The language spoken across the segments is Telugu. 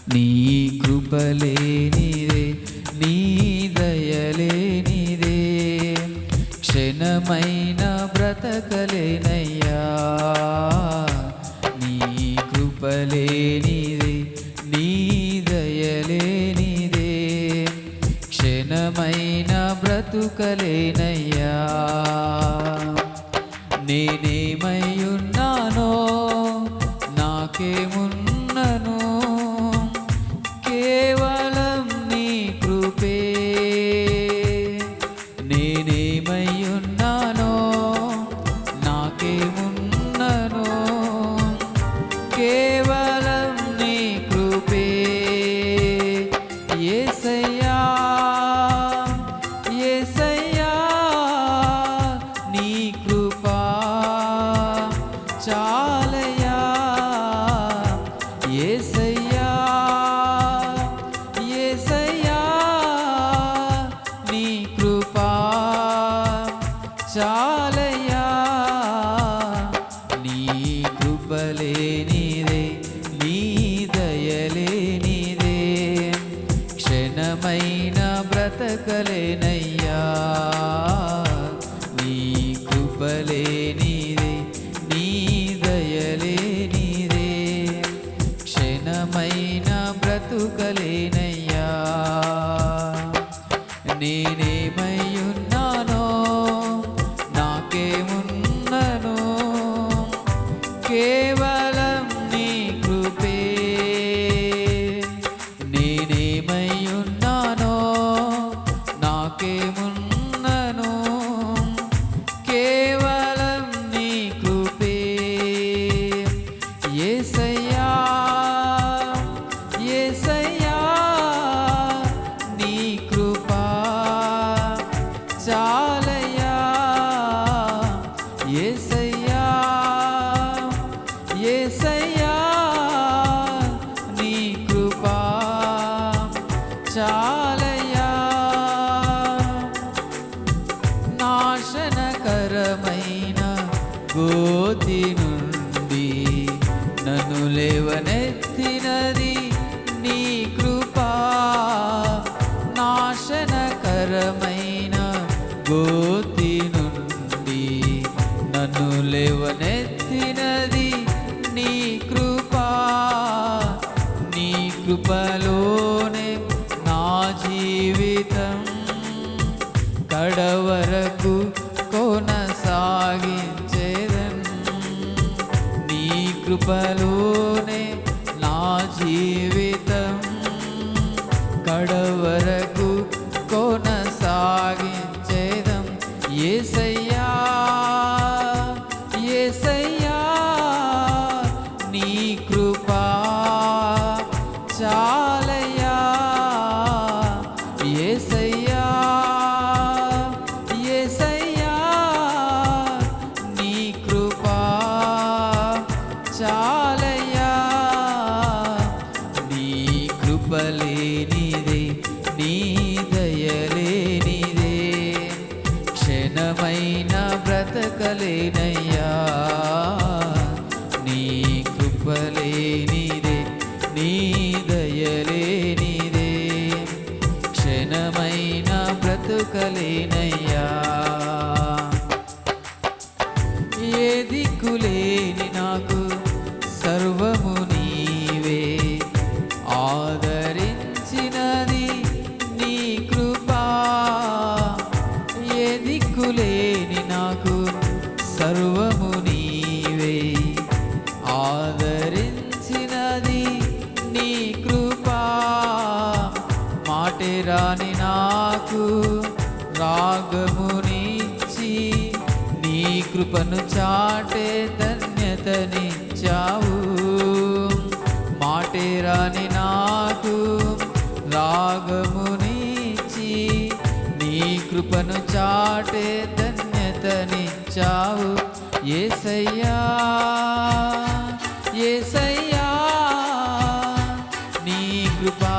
నీ కృపలేనిదే, నీ దయలేనిదే, క్షణమైన బ్రతకలేనయ్యా. నీ కృపలేనిదే, నీ దయలేనిదే, క్షణమైన బ్రతుకలేనయ్యా. నేనేమయ్యున్నానో నాకేమున్నను, కేవలం నీ కృపే. నేనేమయ్యున్నానో నాకేమున్నను, కేవలం నీ కృపే. యేసయ్యా యేసయ్యా నీ కృపా చాలయ్యా. యేసయ్యా యేసయ్యా నీ కృపా చాలయ్యా. నీ కృపలేనిదే, నీ దయలేనిదే, క్షణమైన బ్రతకలేనయ్యా. నీ కృపలేనిదే, నీ దయలేనిదే, క్షణమైన బ్రతుకలేనయ్యా. నేనేమయ్యున్నానో నాకేమున్నను, కేవలం నీ కృపే. నేనేమయ్యున్నానో నాకేమున్నను, కేవలం నీ కృపే. యేసయ్యా యేసయ్యా నీ కృపా చాలయ్యా. యేసయ్యా యేసయ్యా నీ కృపా చాలయ్యా. నాశనకరమైన గోతి నుండి నన్ను లేవనెత్తినది నీ కృపా. నాశనకరమైన గోతి నుండి నన్ను లేవనెత్తినది నీ కృపా. నీ కృపలోనే నా జీవితం కడవరకు కొనసాగించేదన్. నీ కృపలోనే నా జీవితం కడవరకు కొనసాగించేదం. యేసయ్యా యేసయ్యా నీ కృపా చాలయ్యా. యేసయ్యా యేసయ్యా నీ కృపా చాలయ్యా. నీ కృపలేనిదే, నీ దయలేనిదే, క్షణమైన బ్రతకలేనయ్యా. నీ కృపలేనిదే, నీ దయలేనిదే, క్షణమైన బ్రతుకలేనయ్యా. ఏ దిక్కులేని నాకు సర్వము నీవే, ఆదరించినది నీ కృపా. ఏ దిక్కులేని నాకు సర్వము నీవే, ఆదరించినది నీ కృపా. మాటే రాని నాకు రాగమునిచ్చి, నీ కృపను చాటే ధన్యతనిచ్చావు. మాటే రాని నాకు రాగమునిచ్చి, నీ కృపను చాటే ధన్యతనిచ్చావు. యేసయ్యా యేసయ్యా నీ కృపా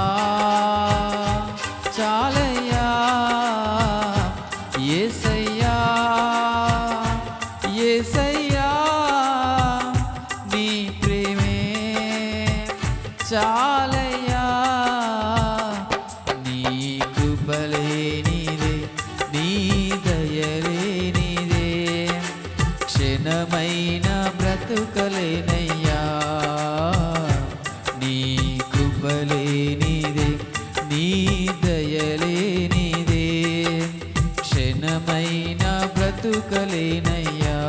చాలయ్యా. యేసయ్యా యేసయ్యా నీ ప్రేమే చాలయ్యా. నీ కృపలేనిదే, నీ దయలేనిదే, క్షణమైన బ్రతుకలేనయ్యా.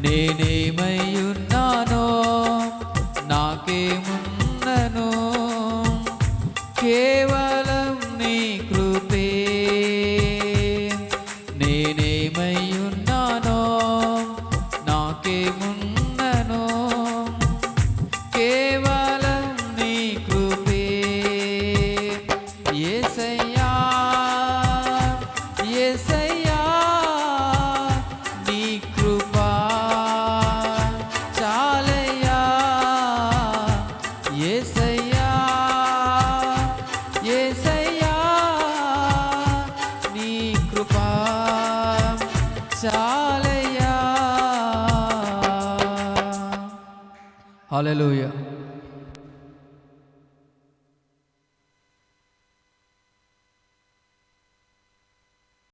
నేనేమై ఉన్నానో నాకేమున్ననో కేవలం నీ కృపే. నేనేమై ఉన్నానో నాకేమున్ననో కేవలం నీ కృపే. యేసయ్యా యేసయ్యా నీ కృపా చాలయ్యా. యేసయ్యా యేసయ్యా నీ కృపా చాలయ్యా. హల్లెలూయా.